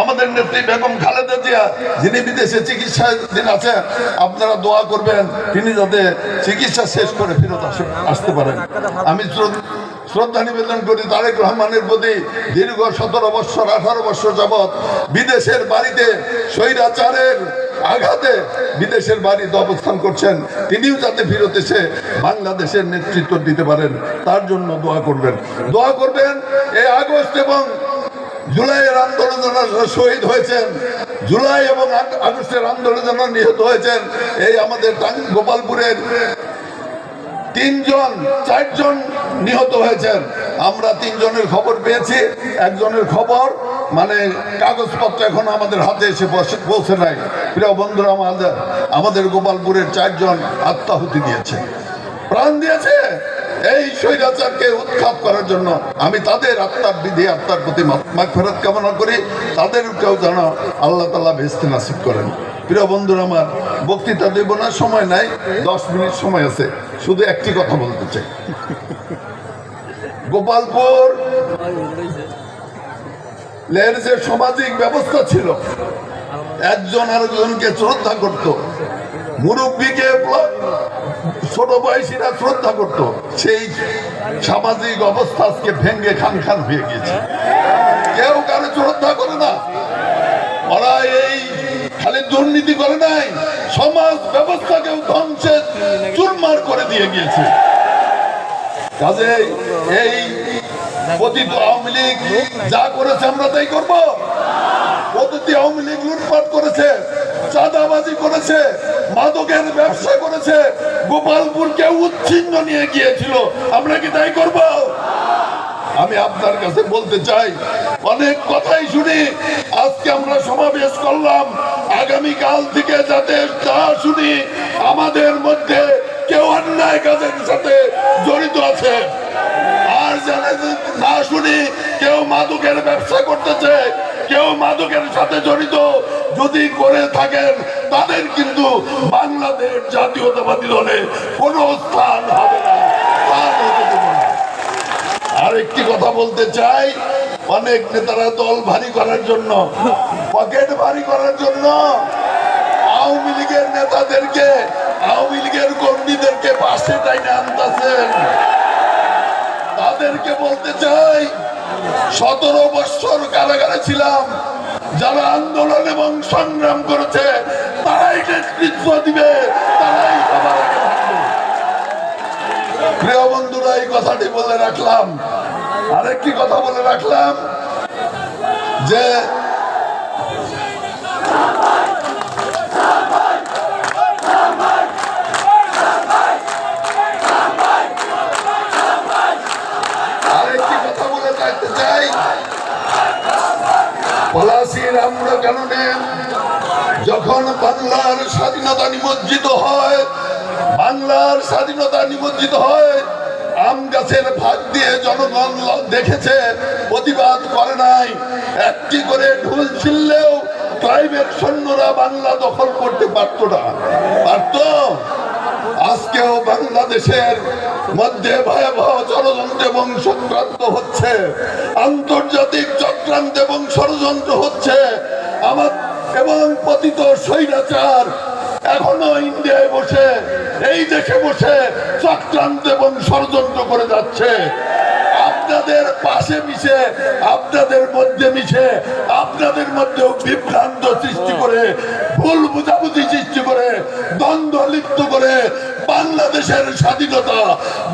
আমাদের নেত্রী বেগম খালেদা জিয়া যিনি বিদেশে চিকিৎসাধীন আছেন, আপনারা দোয়া করবেন তিনি যাতে চিকিৎসা শেষ করে ফেরত আসতে পারেন। আমি শ্রদ্ধা নিবেদন করি তারেক রহমানের প্রতি। দীর্ঘ 17 বৎসর 18 বৎসর যাবৎ বিদেশের বাড়িতে স্বৈরাচারের আঘাতে বিদেশের বাড়িতে অবস্থান করছেন, তিনিও যাতে ফিরত এসে বাংলাদেশের নেতৃত্ব দিতে পারেন তার জন্য দোয়া করবেন। দোয়া করবেন এই আগস্ট এবং জুলাইয়ের আন্দোলনে যারা শহীদ হয়েছেন, জুলাই এবং আগস্টের আন্দোলনে যারা নিহত হয়েছেন, এই আমাদের গোপালপুরের 4জন নিহত হয়েছেন। আমরা 3 জনের খবর পেয়েছি, একজনের খবর মানে কাগজপত্র এখন আমাদের হাতে এসে পৌঁছে নাই। প্রিয় বন্ধুরা, আমাদের গোপালপুরের 4 জন আত্মাহুতি দিয়েছে, প্রাণ দিয়েছে এই স্বৈরাচারকে উৎখাত করার জন্য। আমি তাদের আত্মার বিধি আত্মার প্রতি মাগফিরাত কামনা করি, তাদেরকেও যেন আল্লাহ তাআলা বেহেশতে নসিব করেন। প্রিয় বন্ধুরা, আমার বক্তৃতা দেব না, সময় নাই, 10 মিনিট সময় আছে। শুধু একটি কথা বলতে চাই। গোপালপুর লের যে সামাজিক ব্যবস্থা ছিল, একজন আরেকজনকে শ্রদ্ধা করত, মুরব্বীকে ছোট বয়সীরা শ্রদ্ধা করত, সেই সামাজিক অবস্থা আজকে ভেঙ্গে খান খান হয়ে গেছে। কেউ কারো শ্রদ্ধা করে না। ওরা এই খালি দুর্নীতি করে নাই, সমাজ ব্যবস্থাকেও ধ্বংসের চুরমার করে দিয়ে গিয়েছে। কাজে এই পতিত আওয়ামী লীগ যা করেছে আমরা তাই করব। পতিত আওয়ামী লীগ লুটপাট করেছে, চাঁদাবাজি করেছে, মাদকের ব্যবসা করেছে, গোপালপুরকে উচ্ছিন্ন নিয়ে গিয়েছিল, আমরা কি তাই করব? আমি আপনার কাছে বলতে চাই, অনেক কথাই শুনি, আজকে আমরা সমাবেশ করলাম, আগামীকাল থেকে যাতে তা শুনি আমাদের মধ্যে কেউ অন্যায় কাজের সাথে জড়িত আছে, আর জানে না শুনি কেউ মাদকের ব্যবসা করতেছে, কেউ মাদকের সাথে জড়িত যদি করে থাকেন, তাদের কিন্তু বাংলাদেশ জাতীয়তাবাদী দলে কোনো স্থান হবে না। আরেকটি কথা বলতে চাই, অনেক নেতারা দল ভারী করার জন্য, পকেট ভারী করার জন্য আওয়ামী লীগের নেতাদেরকে, আওয়ামী লীগের কর্মীদেরকে পাশে টাইনে আনতেছেন। তাদেরকে বলতে চাই, 17 বৎসর কারাগারে ছিলাম, যারা আন্দোলন এবং সংগ্রাম করেছে তারাই নেতৃত্ব দিবে, তারাই সবার আগে থাকবে। প্রিয় বন্ধুরা, এই কথাটি বলে রাখলাম। আরেকটি কথা বলে রাখলাম যে পলাশীর আমরা কারণে যখন বাংলার স্বাধীনতা নিমজ্জিত হয়, বাংলার স্বাধীনতা নিমজ্জিত হয়, আম গাছের ফাঁক দিয়ে জনগণ দেখেছে, প্রতিবাদ করে নাই। একটি করে ঢোল ছিললেও ক্লাইমের সৈন্যরা বাংলা দখল করতে পারত না, পারত। আজকেও বাংলাদেশের মধ্যে ভয়াবহ ষড়যন্ত্র এবং চক্রান্ত হচ্ছে, আন্তর্জাতিক চক্রান্ত এবং ষড়যন্ত্র হচ্ছে। এবং পতিত স্বৈরাচার এখনো ইন্ডিয়ায় বসে, এই দেশে বসে চক্রান্ত এবং ষড়যন্ত্র করে যাচ্ছে। আপনাদের পাশে মিশে, আপনাদের মধ্যে মিশে, আপনাদের মধ্যেও বিভ্রান্ত সৃষ্টি করে, ভুল বুঝাবুঝি সৃষ্টি করে, দ্বন্দ্ব লিপ্ত করে বাংলাদেশের স্বাধীনতা,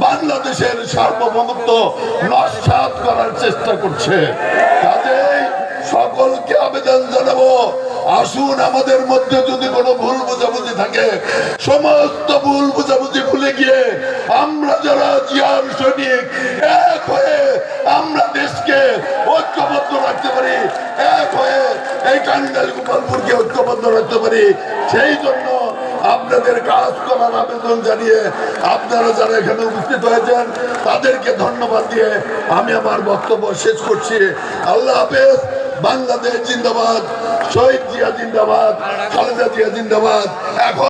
বাংলাদেশের সার্বভৌমত্ব নস্যাৎ করার চেষ্টা করছে। কাজেই সকলকে আবেদন জানাবো, আসুন আমাদের মধ্যে যদি কোনো ভুল বোঝাবুঝি থাকে, সমস্ত ভুল বোঝাবুঝি ভুলে গিয়ে আমরা যারা জিয়ার সৈনিক, এক হয়ে আমরা দেশকে ঐক্যবদ্ধ রাখতে পারি, এক হয়ে এই টাঙ্গাইল গোপালপুরকে ঐক্যবদ্ধ রাখতে পারি। সেই জন্য আপনাদের কাজ করার আবেদন জানিয়ে আপনারা যারা এখানে উপস্থিত হয়েছেন তাদেরকে ধন্যবাদ দিয়ে আমি আমার বক্তব্য শেষ করছি। আল্লাহ হাফেজ। বাংলাদেশ জিন্দাবাদ, শহীদ জিয়া জিন্দাবাদ, খালেদা জিয়া জিন্দাবাদ। এখন